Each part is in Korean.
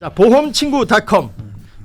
자, 보험친구닷컴.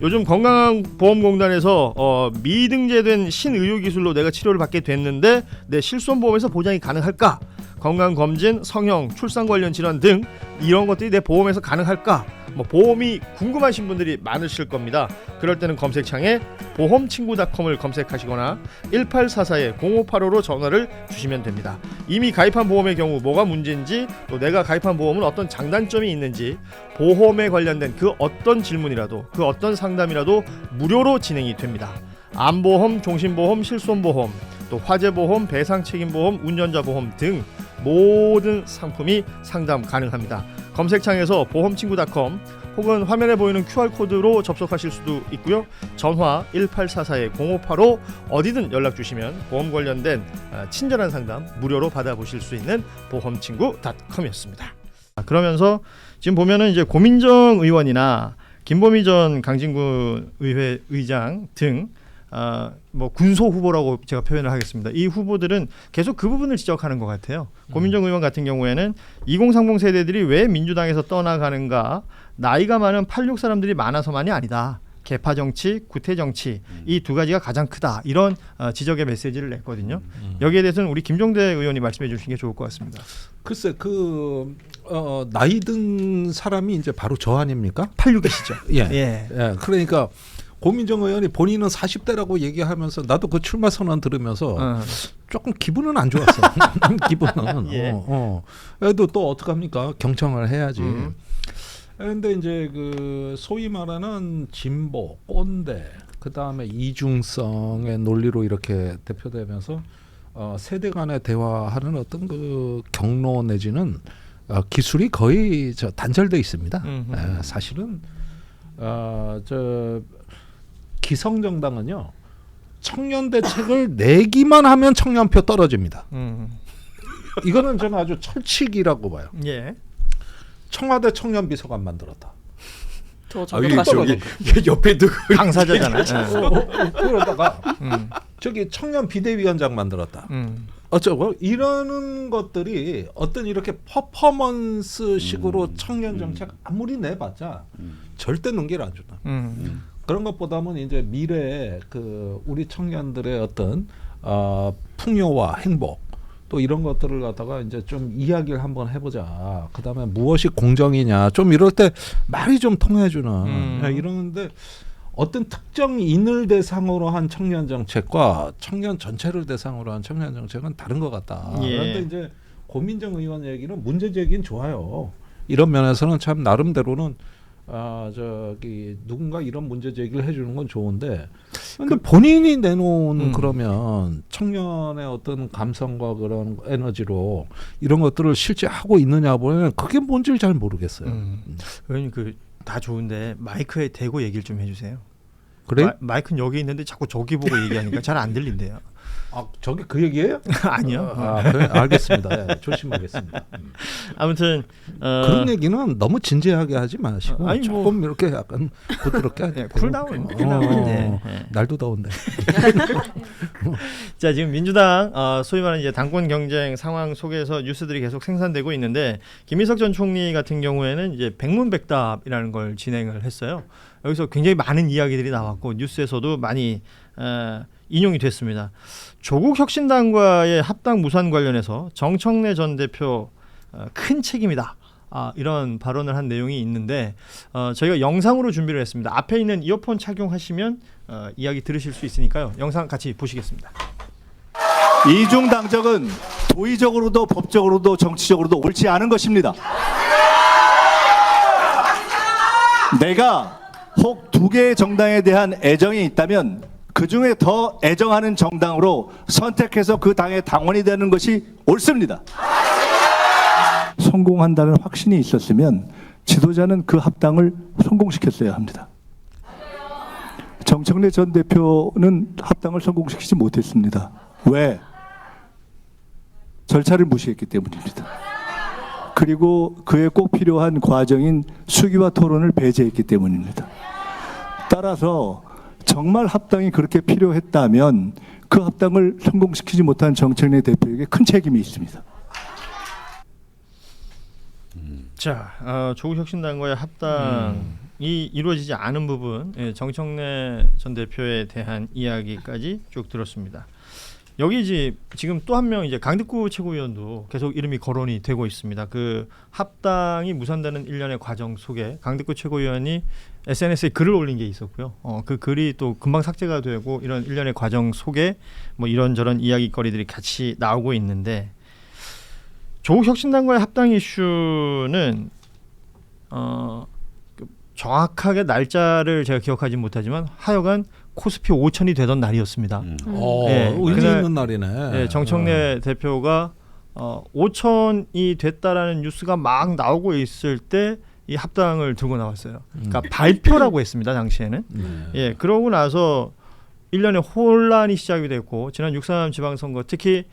요즘 건강보험공단에서 미등재된 신의료기술로 내가 치료를 받게 됐는데 내 실손보험에서 보장이 가능할까? 건강검진, 성형, 출산 관련 질환 등 이런 것들이 내 보험에서 가능할까? 보험이 궁금하신 분들이 많으실 겁니다. 그럴 때는 검색창에 보험친구닷컴을 검색하시거나 1844-0585로 전화를 주시면 됩니다. 이미 가입한 보험의 경우 뭐가 문제인지, 또 내가 가입한 보험은 어떤 장단점이 있는지, 보험에 관련된 그 어떤 질문이라도, 그 어떤 상담이라도 무료로 진행이 됩니다. 암보험, 종신보험, 실손보험, 또 화재보험, 배상책임보험, 운전자보험 등 모든 상품이 상담 가능합니다. 검색창에서 보험친구닷컴 혹은 화면에 보이는 QR코드로 접속하실 수도 있고요. 전화 1844-0585 어디든 연락 주시면 보험 관련된 친절한 상담 무료로 받아보실 수 있는 보험친구닷컴이었습니다. 그러면서 지금 보면은 이제 고민정 의원이나 김보미 전 강진구 의회 의장 등 군소 후보라고 제가 표현을 하겠습니다. 이 후보들은 계속 그 부분을 지적하는 것 같아요. 고민정 의원 같은 경우에는 2030 세대들이 왜 민주당에서 떠나가는가, 나이가 많은 86 사람들이 많아서만이 아니다. 개파 정치, 구태 정치 이 두 가지가 가장 크다. 이런 지적의 메시지를 냈거든요. 여기에 대해서는 우리 김종대 의원이 말씀해 주시는 게 좋을 것 같습니다. 글쎄 나이 든 사람이 이제 바로 저 아닙니까? 86이시죠. 예. 그러니까 고민정 의원이 본인은 40대라고 얘기하면서 나도 그 출마 선언 들으면서 조금 기분은 안 좋았어. 기분은. 그래도 또 어떡합니까? 경청을 해야지. 근데 이제 그 소위 말하는 진보, 꼰대, 그 다음에 이중성의 논리로 이렇게 대표되면서 세대 간의 대화하는 어떤 그 경로 내지는 기술이 거의 단절돼 있습니다. 사실은 기성정당은요, 청년 대책을 내기만 하면 청년표 떨어집니다. 이거는 저는 아주 철칙이라고 봐요. 예. 청와대 청년 비서관 만들었다. 저기 옆에 두고 당사자잖아요. 그러다가 저기 청년 비대위원장 만들었다. 어쩌고 이러는 것들이 어떤 이렇게 퍼포먼스식으로 청년 정책 아무리 내봤자 절대 눈길 안 준다. 그런 것보다는 이제 미래에 그 우리 청년들의 어떤 풍요와 행복 또 이런 것들을 갖다가 이제 좀 이야기를 한번 해보자. 그다음에 무엇이 공정이냐 좀 이럴 때 말이 좀 통해주는 이러는데 어떤 특정인을 대상으로 한 청년 정책과 청년 전체를 대상으로 한 청년 정책은 다른 것 같다. 그런데 이제 고민정 의원 얘기는 문제 제기는 좋아요. 이런 면에서는 참 나름대로는 누군가 이런 문제 제기를 해주는 건 좋은데, 근데 본인이 내놓은 그러면 청년의 어떤 감성과 그런 에너지로 이런 것들을 실제 하고 있느냐 보면 그게 뭔지를 잘 모르겠어요. 의원님 다 좋은데 마이크에 대고 얘기를 좀 해주세요. 그래? 마이크는 여기 있는데 자꾸 저기 보고 얘기하니까 잘 안 들린대요. 저기 그 얘기예요? 아니요. 그래? 알겠습니다. 네, 조심하겠습니다. 아무튼 그런 얘기는 너무 진지하게 하지 마시고 조금 이렇게 약간 부드럽게 쿨다운. 날도 더운데. 자, 지금 민주당 소위 말하는 이제 당권 경쟁 상황 속에서 뉴스들이 계속 생산되고 있는데, 김인석 전 총리 같은 경우에는 이제 백문백답이라는 걸 진행을 했어요. 여기서 굉장히 많은 이야기들이 나왔고 뉴스에서도 많이 인용이 됐습니다. 조국 혁신당과의 합당 무산 관련해서 정청래 전 대표 큰 책임이다. 이런 발언을 한 내용이 있는데 저희가 영상으로 준비를 했습니다. 앞에 있는 이어폰 착용하시면 이야기 들으실 수 있으니까요. 영상 같이 보시겠습니다. 이중 당적은 도의적으로도 법적으로도 정치적으로도 옳지 않은 것입니다. 내가 혹 두 개의 정당에 대한 애정이 있다면 그 중에 더 애정하는 정당으로 선택해서 그 당의 당원이 되는 것이 옳습니다. 성공한다는 확신이 있었으면 지도자는 그 합당을 성공시켰어야 합니다. 정청래 전 대표는 합당을 성공시키지 못했습니다. 왜? 절차를 무시했기 때문입니다. 그리고 그에 꼭 필요한 과정인 수기와 토론을 배제했기 때문입니다. 따라서 정말 합당이 그렇게 필요했다면 그 합당을 성공시키지 못한 정청래 대표에게 큰 책임이 있습니다. 자, 조국 혁신당과의 합당 이루어지지 않은 부분, 정청래 전 대표에 대한 이야기까지 쭉 들었습니다. 여기 이제 지금 또 한 명 이제 강득구 최고위원도 계속 이름이 거론이 되고 있습니다. 그 합당이 무산되는 일련의 과정 속에 강득구 최고위원이 SNS에 글을 올린 게 있었고요. 그 글이 또 금방 삭제가 되고 이런 일련의 과정 속에 뭐 이런저런 이야기거리들이 같이 나오고 있는데 조국 혁신당과의 합당 이슈는 정확하게 날짜를 제가 기억하지 못하지만 하여간 코스피 5천이 되던 날이었습니다. 의미 그날, 있는 날이네. 정청래 대표가 5천이 됐다라는 뉴스가 막 나오고 있을 때 이 합당을 들고 나왔어요. 그러니까 발표라고 했습니다. 당시에는. 그러고 나서 1년의 혼란이 시작이 됐고 지난 6.3 지방선거 특히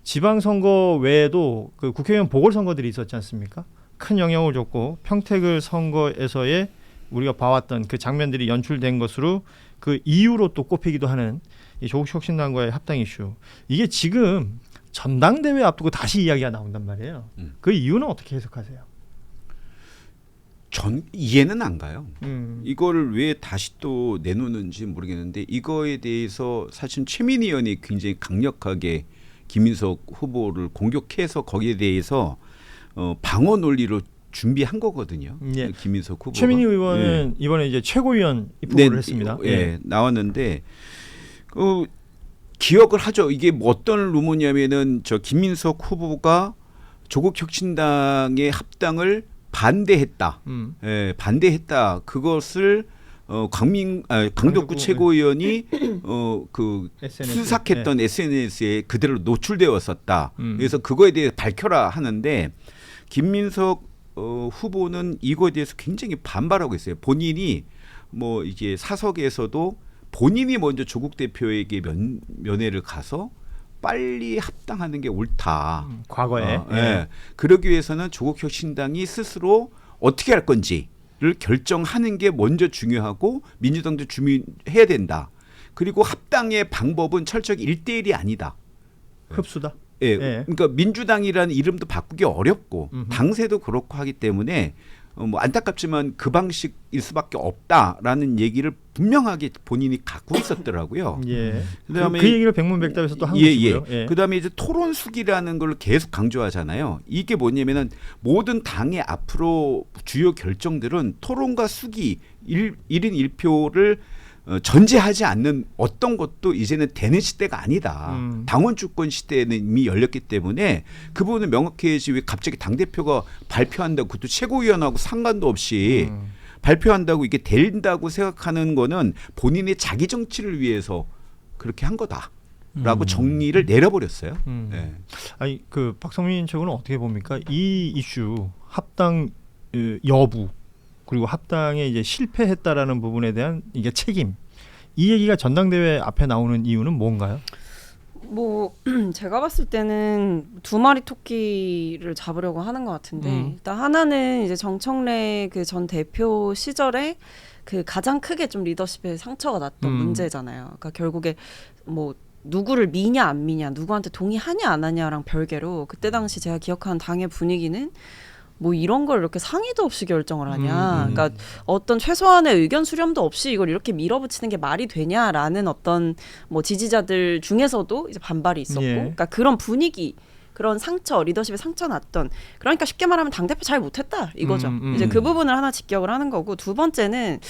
지방선거 외에도 그 국회의원 보궐선거들이 있었지 않습니까? 큰 영향을 줬고 평택을 선거에서의 우리가 봐왔던 그 장면들이 연출된 것으로 그 이유로 또 꼽히기도 하는 이 조국 혁신당과의 합당 이슈. 이게 지금 전당대회 앞두고 다시 이야기가 나온단 말이에요. 그 이유는 어떻게 해석하세요? 전 이해는 안 가요. 이걸 왜 다시 또 내놓는지 모르겠는데 이거에 대해서 사실 최민희 의원이 굉장히 강력하게 김인석 후보를 공격해서 거기에 대해서 방어 논리로 준비한 거거든요. 김인석 후보가. 최민희 의원은 이번에 이제 최고위원 입후보를 했습니다. 나왔는데 기억을 하죠. 이게 뭐 어떤 루머냐면은 저 김인석 후보가 조국 혁신당의 합당을 반대했다. 반대했다. 그것을 강덕구 최고위원이 그 수삭했던 SNS에 그대로 노출되었었다. 그래서 그거에 대해 밝혀라 하는데 김민석 후보는 이거에 대해서 굉장히 반발하고 있어요. 본인이 뭐 이게 사석에서도 본인이 먼저 조국 대표에게 면회를 가서 빨리 합당하는 게 옳다. 과거에. 그러기 위해서는 조국 혁신당이 스스로 어떻게 할 건지를 결정하는 게 먼저 중요하고 민주당도 준비해야 된다. 그리고 합당의 방법은 철저히 1대1이 아니다. 흡수다. 그러니까 민주당이라는 이름도 바꾸기 어렵고 당세도 그렇고 하기 때문에 뭐 안타깝지만 그 방식일 수밖에 없다라는 얘기를 분명하게 본인이 갖고 있었더라고요. 그다음에 그 얘기를 백문백답에서 또 한 것이고요. 그다음에 이제 토론숙이라는 걸 계속 강조하잖아요. 이게 뭐냐면은 모든 당의 앞으로 주요 결정들은 토론과 숙이 1인 1표를 전제하지 않는 어떤 것도 이제는 되는 시대가 아니다. 당원 주권 시대는 이미 열렸기 때문에 그 부분은 명확해야지 왜 갑자기 당대표가 발표한다고 그것도 최고위원하고 상관도 없이 발표한다고 이게 된다고 생각하는 거는 본인의 자기 정치를 위해서 그렇게 한 거다라고 정리를 내려버렸어요. 아니 그 박성민 측은 어떻게 봅니까? 이 이슈 합당 여부 그리고 합당에 이제 실패했다라는 부분에 대한 이게 책임. 이 얘기가 전당대회 앞에 나오는 이유는 뭔가요? 뭐 제가 봤을 때는 두 마리 토끼를 잡으려고 하는 것 같은데 일단 하나는 이제 정청래 그 전 대표 시절에 그 가장 크게 좀 리더십에 상처가 났던 문제잖아요. 그러니까 결국에 뭐 누구를 미냐 안 미냐, 누구한테 동의하냐 안 하냐랑 별개로 그때 당시 제가 기억하는 당의 분위기는 뭐 이런 걸 이렇게 상의도 없이 결정을 하냐. 그러니까 어떤 최소한의 의견 수렴도 없이 이걸 이렇게 밀어붙이는 게 말이 되냐라는 어떤 뭐 지지자들 중에서도 이제 반발이 있었고, 그러니까 그런 분위기, 그런 상처, 리더십에 상처 났던. 그러니까 쉽게 말하면 당대표 잘 못했다 이거죠. 이제 그 부분을 하나 직격을 하는 거고, 두 번째는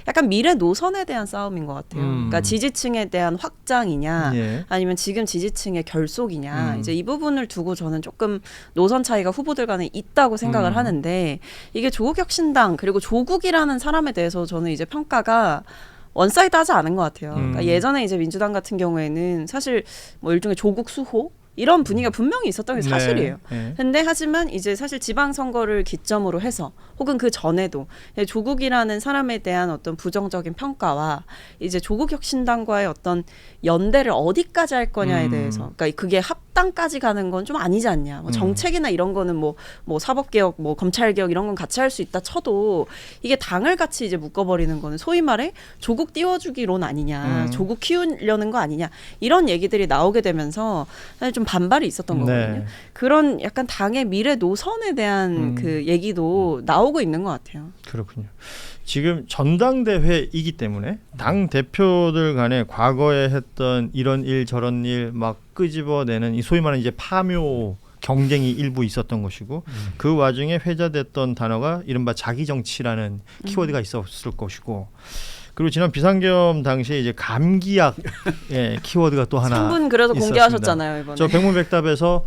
약간 미래 노선에 대한 싸움인 것 같아요. 그러니까 지지층에 대한 확장이냐, 아니면 지금 지지층의 결속이냐. 이제 이 부분을 두고 저는 조금 노선 차이가 후보들 간에 있다고 생각을 하는데, 이게 조국혁신당 그리고 조국이라는 사람에 대해서 저는 이제 평가가 원사이드하지 않은 것 같아요. 그러니까 예전에 이제 민주당 같은 경우에는 사실 뭐 일종의 조국 수호 이런 분위기가 분명히 있었던 게 사실이에요. 근데 하지만 이제 사실 지방선거를 기점으로 해서 혹은 그 전에도 조국이라는 사람에 대한 어떤 부정적인 평가와 이제 조국혁신당과의 어떤 연대를 어디까지 할 거냐에 대해서, 그러니까 그게 합당까지 가는 건 좀 아니지 않냐. 뭐 정책이나 이런 거는 뭐 사법개혁, 뭐 검찰개혁 이런 건 같이 할 수 있다 쳐도 이게 당을 같이 이제 묶어버리는 거는 소위 말해 조국 띄워주기론 아니냐, 조국 키우려는 거 아니냐 이런 얘기들이 나오게 되면서 사실 좀 반발이 있었던 거거든요. 네. 그런 약간 당의 미래 노선에 대한 그 얘기도 나오고 있는 것 같아요. 그렇군요. 지금 전당대회이기 때문에 당 대표들 간에 과거에 했던 이런 일 저런 일 막 끄집어내는 이 소위 말하는 이제 파묘 경쟁이 일부 있었던 것이고 그 와중에 회자됐던 단어가 이른바 자기 정치라는 키워드가 있었을 것이고 그리고 지난 비상계엄 당시에 이제 감기약 예, 키워드가 또 하나 3분 그래서 있었습니다. 공개하셨잖아요 이번에. 저 백문백답에서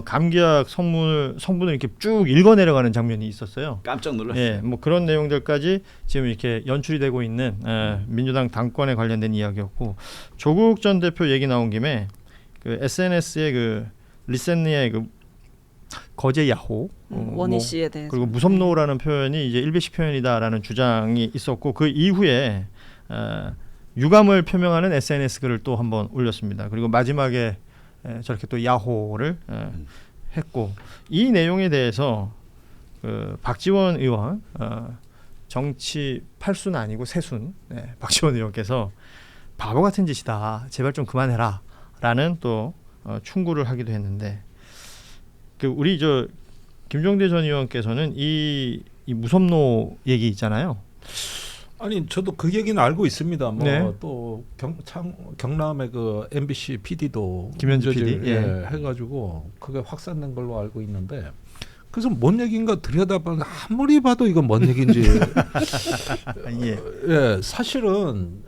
감기약 성분을 이렇게 쭉 읽어 내려가는 장면이 있었어요. 깜짝 놀랐어요. 예, 뭐 그런 내용들까지 지금 이렇게 연출이 되고 있는 민주당 당권에 관련된 이야기였고 조국 전 대표 얘기 나온 김에 그 SNS에 그 리센니의 그 거제 야호 원희 씨에 대해서 그리고 무섭노라는 표현이 이제 일배식 표현이다라는 주장이 있었고 그 이후에 유감을 표명하는 SNS 글을 또 한번 올렸습니다. 그리고 마지막에 저렇게 또 야호를 했고 이 내용에 대해서 그 박지원 의원 정치 8순 아니고 3순 박지원 의원께서 바보 같은 짓이다. 제발 좀 그만해라. 라는 또 충고를 하기도 했는데 그 우리 저 김종대 전 의원께서는 이 무섭노 얘기 있잖아요. 아니 저도 그 얘기는 알고 있습니다. 뭐 네. 또 경남의 그 MBC PD도 김현주 PD 예. 해가지고 그게 확산된 걸로 알고 있는데 그래서 뭔 얘기인가 들여다보면 아무리 봐도 이건 뭔 얘기인지 예. 예 사실은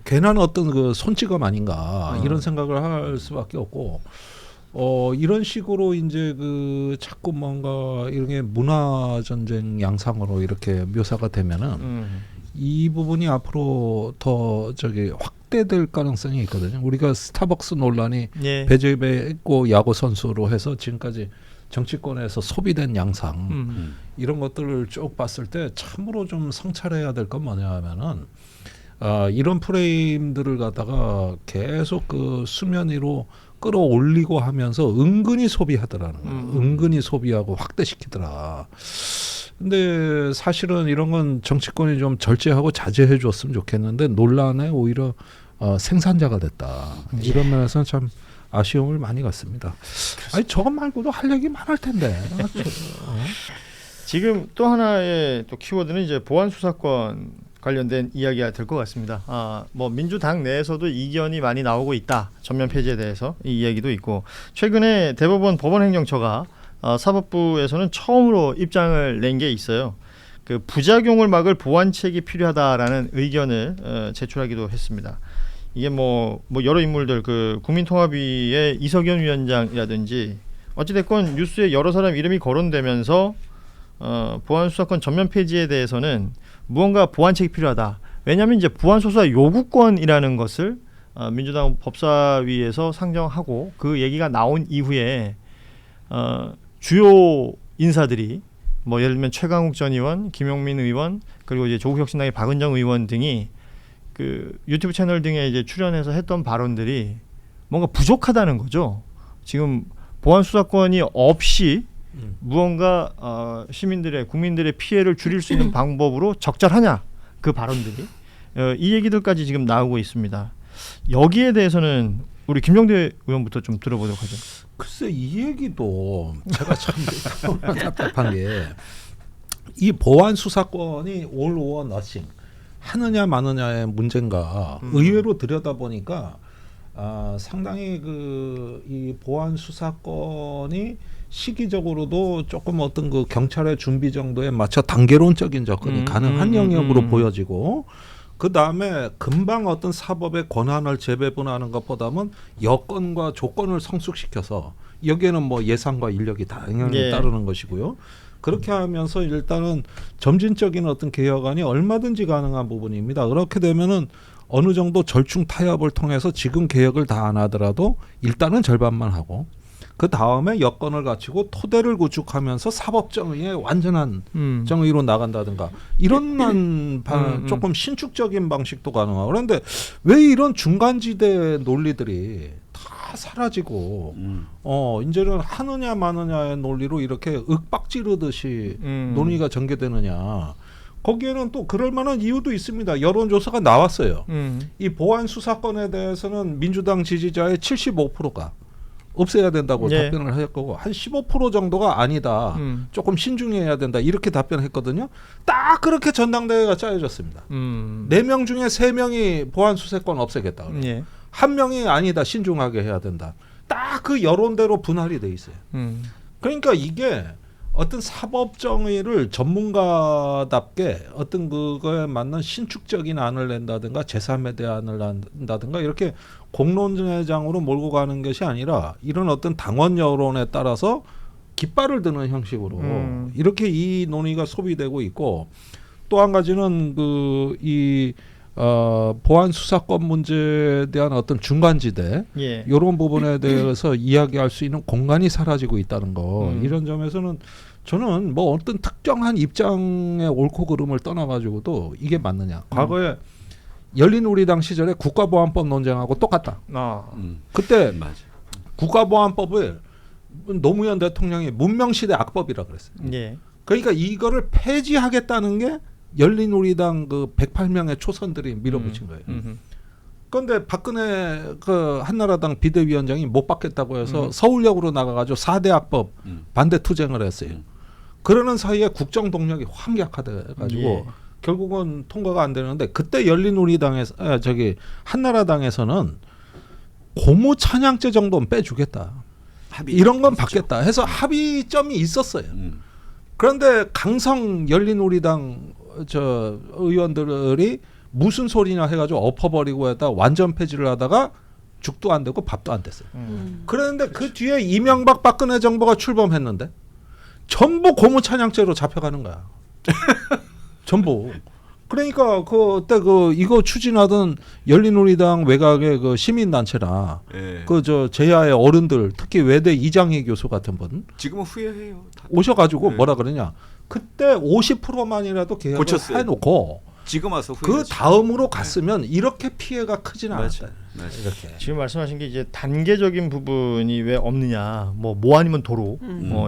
괜한 어떤 그 손찌검 아닌가 이런 생각을 할 수밖에 없고 이런 식으로 이제 그 자꾸 뭔가 이런 게 문화 전쟁 양상으로 이렇게 묘사가 되면은 이 부분이 앞으로 더 확대될 가능성이 있거든요. 우리가 스타벅스 논란이 예. 배제했고 야구 선수로 해서 지금까지 정치권에서 소비된 양상 이런 것들을 쭉 봤을 때 참으로 좀 성찰해야 될 건 뭐냐면은 이런 프레임들을 갖다가 계속 그 수면 위로 끌어올리고 하면서 은근히 소비하더라는 거예요. 은근히 소비하고 확대시키더라. 근데 사실은 이런 건 정치권이 좀 절제하고 자제해 줬으면 좋겠는데 논란에 오히려 생산자가 됐다. 이런 면에서는 참 아쉬움을 많이 갖습니다. 아니 저것 말고도 할 얘기 많을 텐데. 지금 또 하나의 또 키워드는 이제 보안 수사권 관련된 이야기가 될 것 같습니다. 뭐 민주당 내에서도 이견이 많이 나오고 있다. 전면 폐지에 대해서 이 이야기도 있고 최근에 대법원 법원행정처가 사법부에서는 처음으로 입장을 낸 게 있어요. 그 부작용을 막을 보완책이 필요하다라는 의견을 제출하기도 했습니다. 이게 뭐 여러 인물들 그 국민통합위의 이석연 위원장이라든지 어찌됐건 뉴스에 여러 사람 이름이 거론되면서 보안 수사권 전면 폐지에 대해서는 무언가 보완책이 필요하다. 왜냐하면 이제 보안 수사 요구권이라는 것을 민주당 법사위에서 상정하고 그 얘기가 나온 이후에 주요 인사들이 뭐 예를 들면 최강욱 전 의원, 김용민 의원 그리고 이제 조국혁신당의 박은정 의원 등이 그 유튜브 채널 등에 이제 출연해서 했던 발언들이 뭔가 부족하다는 거죠. 지금 보안 수사권이 없이 무언가 시민들의 국민들의 피해를 줄일 수 있는 방법으로 적절하냐 그 발언들이 이 얘기들까지 지금 나오고 있습니다. 여기에 대해서는 우리 김종대 의원부터 좀 들어보도록 하죠. 글쎄 이 얘기도 제가 참 답답한 게 이 보안 수사권이 all or nothing 하느냐 마느냐의 문제인가 의외로 들여다보니까 상당히 이 보안 수사권이 시기적으로도 조금 어떤 그 경찰의 준비 정도에 맞춰 단계론적인 접근이 가능한 영역으로 보여지고 그 다음에 금방 어떤 사법의 권한을 재배분하는 것보다는 여건과 조건을 성숙시켜서 여기에는 뭐 예산과 인력이 당연히 따르는 것이고요. 그렇게 하면서 일단은 점진적인 어떤 개혁안이 얼마든지 가능한 부분입니다. 그렇게 되면은 어느 정도 절충 타협을 통해서 지금 개혁을 다 안 하더라도 일단은 절반만 하고 그 다음에 여건을 갖추고 토대를 구축하면서 사법정의의 완전한 정의로 나간다든가 이런 조금 신축적인 방식도 가능하고 그런데 왜 이런 중간지대 논리들이 다 다 사라지고 이제는 하느냐 마느냐의 논리로 이렇게 윽박지르듯이 논의가 전개되느냐. 거기에는 또 그럴 만한 이유도 있습니다. 여론조사가 나왔어요. 이 보안 수사권에 대해서는 민주당 지지자의 75%가 없애야 된다고 답변을 할 거고 한 15% 정도가 아니다. 조금 신중해야 된다. 이렇게 답변했거든요. 딱 그렇게 전당대회가 짜여졌습니다. 4명 중에 3명이 보안 수사권 없애겠다. 그래요. 한 명이 아니다. 신중하게 해야 된다. 딱 그 여론대로 분할이 돼 있어요. 그러니까 이게 어떤 사법 정의를 전문가답게 어떤 그거에 맞는 신축적인 안을 낸다든가 제3의 대안을 낸다든가 이렇게 공론회장으로 몰고 가는 것이 아니라 이런 어떤 당원 여론에 따라서 깃발을 드는 형식으로 이렇게 이 논의가 소비되고 있고 또 한 가지는 보안 수사권 문제에 대한 어떤 중간지대 이런 부분에 대해서 이야기할 수 있는 공간이 사라지고 있다는 거 이런 점에서는 저는 뭐 어떤 특정한 입장의 옳고 그름을 떠나가지고도 이게 맞느냐. 과거에 열린우리당 시절에 국가보안법 논쟁하고 똑같다. 그때 맞아. 국가보안법을 노무현 대통령이 문명시대 악법이라 그랬어요. 그러니까 이거를 폐지하겠다는 게 열린우리당 그 108명의 초선들이 밀어붙인 거예요. 그런데 박근혜 그 한나라당 비대위원장이 못 받겠다고 해서 서울역으로 나가가지고 4대 악법 반대 투쟁을 했어요. 그러는 사이에 국정 동력이 확 약화돼가지고 결국은 통과가 안 되는데 그때 열린우리당에서 한나라당에서는 고무 찬양제 정도는 빼주겠다. 이런 건 받겠다 해서 합의점이 있었어요. 그런데 강성 열린우리당 의원들이 무슨 소리냐 해가지고 엎어버리고 했다 완전 폐지를 하다가 죽도 안 되고 밥도 안 됐어요. 그런데 그 뒤에 이명박 박근혜 정부가 출범했는데 전부 고무찬양죄로 잡혀가는 거야. 전부. 그러니까 그때 이거 추진하던 열린우리당 외곽의 그 시민단체나 제야의 어른들 특히 외대 이장희 교수 같은 분 지금은 후회해요. 오셔가지고 뭐라 그러냐. 그때 50%만이라도 계약을 해놓고 지금 와서 그 다음으로 갔으면 이렇게 피해가 크지는 않았다. 이렇게. 지금 말씀하신 게 이제 단계적인 부분이 왜 없느냐, 뭐 아니면 도로,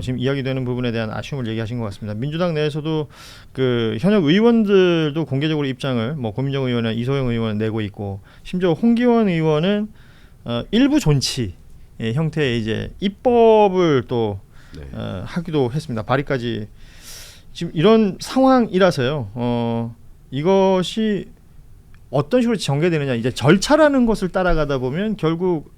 지금 이야기되는 부분에 대한 아쉬움을 얘기하신 것 같습니다. 민주당 내에서도 그 현역 의원들도 공개적으로 입장을 뭐 고민정 의원이나 이소영 의원은 내고 있고, 심지어 홍기원 의원은 일부 존치 형태의 이제 입법을 또 하기도 했습니다. 발의까지. 지금 이런 상황이라서요. 이것이 어떤 식으로 전개되느냐, 이제 절차라는 것을 따라가다 보면 결국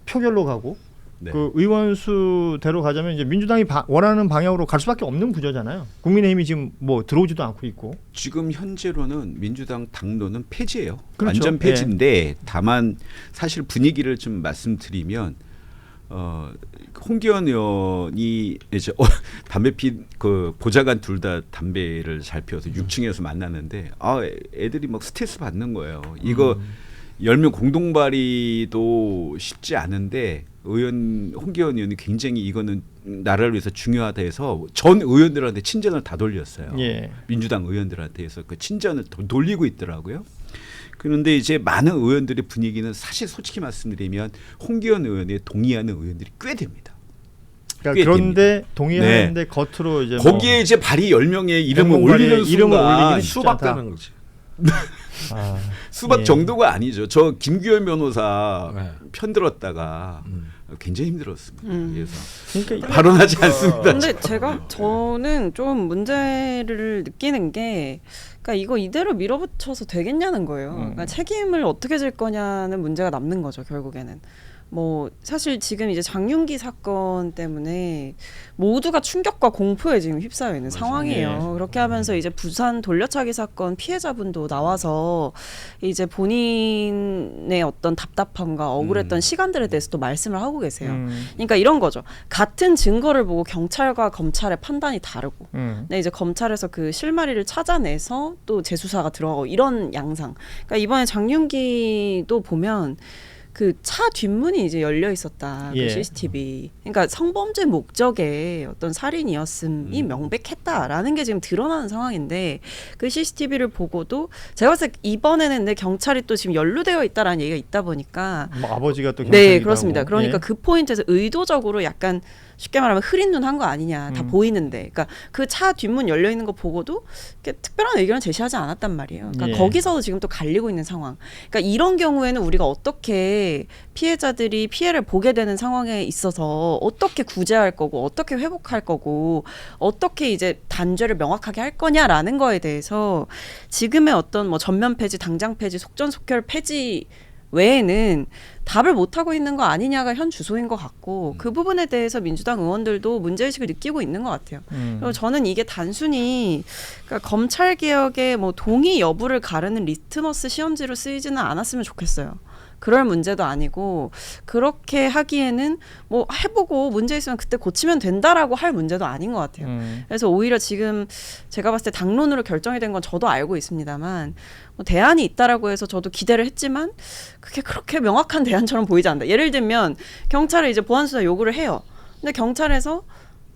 표결로 가고 그 의원 수대로 가자면 이제 민주당이 원하는 방향으로 갈 수밖에 없는 구조잖아요. 국민의힘이 지금 뭐 들어오지도 않고 있고. 지금 현재로는 민주당 당론은 폐지예요. 그렇죠. 완전 폐지인데 다만 사실 분위기를 좀 말씀드리면 홍기원 의원이 이제 담배 그 보좌관 둘 다 담배를 잘 피워서 6층에서 만났는데 애들이 막 스트레스 받는 거예요. 이거 10명 공동 발의도 쉽지 않은데 홍기원 의원이 굉장히 이거는 나라를 위해서 중요하다 해서 전 의원들한테 친전을 다 돌렸어요. 민주당 의원들한테 해서 그 친전을 돌리고 있더라고요. 그런데 이제 많은 의원들의 분위기는 사실 솔직히 말씀드리면 홍기원 의원에 동의하는 의원들이 꽤 됩니다. 그러니까 그런데 동의하는데 겉으로 이제 거기에 이제 발의 10명의 이름을 올리는 순간 수박되는 거지. 수박 정도가 아니죠. 저 김규현 변호사 편들었다가 굉장히 힘들었습니다. 그래서 그러니까 발언하지 않습니다. 근데 저는 좀 문제를 느끼는 게, 그러니까 이거 이대로 밀어붙여서 되겠냐는 거예요. 그러니까 책임을 어떻게 질 거냐는 문제가 남는 거죠, 결국에는. 뭐 사실 지금 이제 장윤기 사건 때문에 모두가 충격과 공포에 지금 휩싸여 있는 상황이에요. 그렇게 하면서 이제 부산 돌려차기 사건 피해자분도 나와서 이제 본인의 어떤 답답함과 억울했던 시간들에 대해서도 말씀을 하고 계세요. 그러니까 이런 거죠. 같은 증거를 보고 경찰과 검찰의 판단이 다르고, 근데 이제 검찰에서 그 실마리를 찾아내서 또 재수사가 들어가고 이런 양상. 그러니까 이번에 장윤기도 보면 그 차 뒷문이 이제 열려 있었다. 예. 그 CCTV. 그러니까 성범죄 목적의 어떤 살인이었음이 명백했다라는 게 지금 드러나는 상황인데 그 CCTV를 보고도 제가 봤을 때 이번에는 근데 경찰이 또 지금 연루되어 있다라는 얘기가 있다 보니까 뭐 아버지가 또 네, 경찰이기도 그렇습니다. 하고. 그러니까 예. 그 포인트에서 의도적으로 약간 쉽게 말하면 흐린 눈 한 거 아니냐. 다 보이는데. 그러니까 그 차 뒷문 열려 있는 거 보고도 이렇게 특별한 의견을 제시하지 않았단 말이에요. 그러니까 예. 거기서도 지금 또 갈리고 있는 상황. 그러니까 이런 경우에는 우리가 어떻게 피해자들이 피해를 보게 되는 상황에 있어서 어떻게 구제할 거고 어떻게 회복할 거고 어떻게 이제 단죄를 명확하게 할 거냐라는 거에 대해서 지금의 어떤 뭐 전면 폐지, 당장 폐지, 속전속결 폐지 외에는 답을 못 하고 있는 거 아니냐가 현 주소인 것 같고 그 부분에 대해서 민주당 의원들도 문제의식을 느끼고 있는 것 같아요. 그리고 저는 이게 단순히 그러니까 검찰 개혁의 뭐 동의 여부를 가르는 리트머스 시험지로 쓰이지는 않았으면 좋겠어요. 그럴 문제도 아니고 그렇게 하기에는 뭐 해보고 문제 있으면 그때 고치면 된다라고 할 문제도 아닌 것 같아요. 그래서 오히려 지금 제가 봤을 때 당론으로 결정이 된 건 저도 알고 있습니다만 뭐 대안이 있다라고 해서 저도 기대를 했지만 그게 그렇게 명확한 대안처럼 보이지 않는다. 예를 들면 경찰에 이제 보안수사 요구를 해요. 근데 경찰에서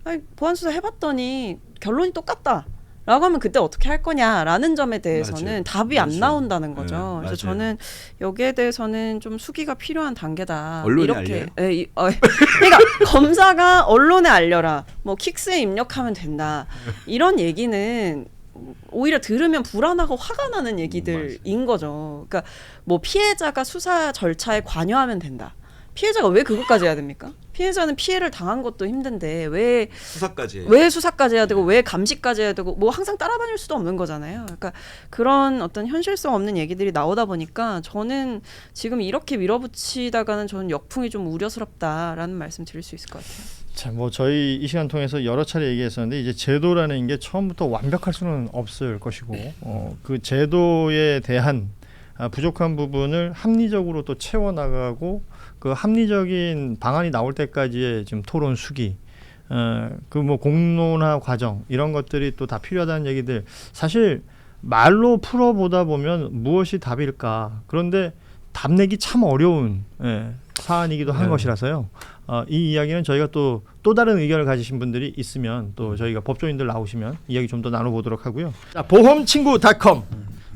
아니, 보안수사 해봤더니 결론이 똑같다. 라고 하면 그때 어떻게 할 거냐라는 점에 대해서는 맞아요. 답이 안 맞아요. 나온다는 거죠. 네, 그래서 맞아요. 저는 여기에 대해서는 좀 수기가 필요한 단계다. 언론에 이렇게 알려요? 그러니까 검사가 언론에 알려라. 뭐 킥스에 입력하면 된다. 이런 얘기는 오히려 들으면 불안하고 화가 나는 얘기들인 거죠. 그러니까 뭐 피해자가 수사 절차에 관여하면 된다. 피해자가 왜 그것까지 해야 됩니까? 피해자는 피해를 당한 것도 힘든데 왜 수사까지 해요. 왜 수사까지 해야 되고 왜 감시까지 해야 되고 뭐 항상 따라다닐 수도 없는 거잖아요. 그러니까 그런 어떤 현실성 없는 얘기들이 나오다 보니까 저는 지금 이렇게 밀어붙이다가는 저는 역풍이 좀 우려스럽다라는 말씀 드릴 수 있을 것 같아요. 자, 뭐 저희 이 시간 통해서 여러 차례 얘기했었는데 이제 제도라는 게 처음부터 완벽할 수는 없을 것이고 그 제도에 대한 부족한 부분을 합리적으로 또 채워 나가고 그 합리적인 방안이 나올 때까지의 지금 토론 수기, 그 뭐 공론화 과정 이런 것들이 또 다 필요하다는 얘기들 사실 말로 풀어보다 보면 무엇이 답일까? 그런데 답 내기 참 어려운 사안이기도 한 것이라서요. 이 이야기는 저희가 또 다른 의견을 가지신 분들이 있으면 또 저희가 법조인들 나오시면 이야기 좀 더 나눠보도록 하고요. 자, 보험친구.com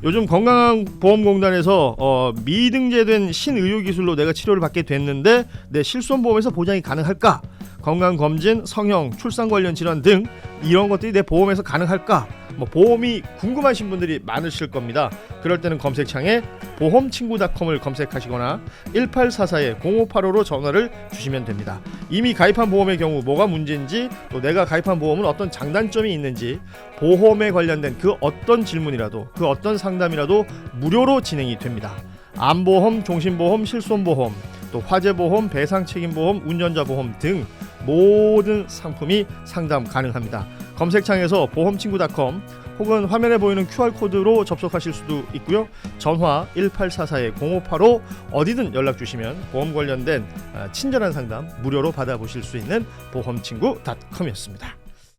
요즘 건강보험공단에서 미등재된 신의료기술로 내가 치료를 받게 됐는데 내 실손보험에서 보장이 가능할까? 건강검진, 성형, 출산 관련 질환 등 이런 것들이 내 보험에서 가능할까? 뭐 보험이 궁금하신 분들이 많으실 겁니다. 그럴 때는 검색창에 보험친구.com을 검색하시거나 1844-0585로 전화를 주시면 됩니다. 이미 가입한 보험의 경우 뭐가 문제인지 또 내가 가입한 보험은 어떤 장단점이 있는지 보험에 관련된 그 어떤 질문이라도 그 어떤 상담이라도 무료로 진행이 됩니다. 암보험, 종신보험, 실손보험, 또 화재보험, 배상책임보험, 운전자보험 등 모든 상품이 상담 가능합니다. 검색창에서 보험친구.com 혹은 화면에 보이는 QR코드로 접속하실 수도 있고요. 전화 1844-0585 어디든 연락 주시면 보험 관련된 친절한 상담 무료로 받아보실 수 있는 보험친구.com이었습니다.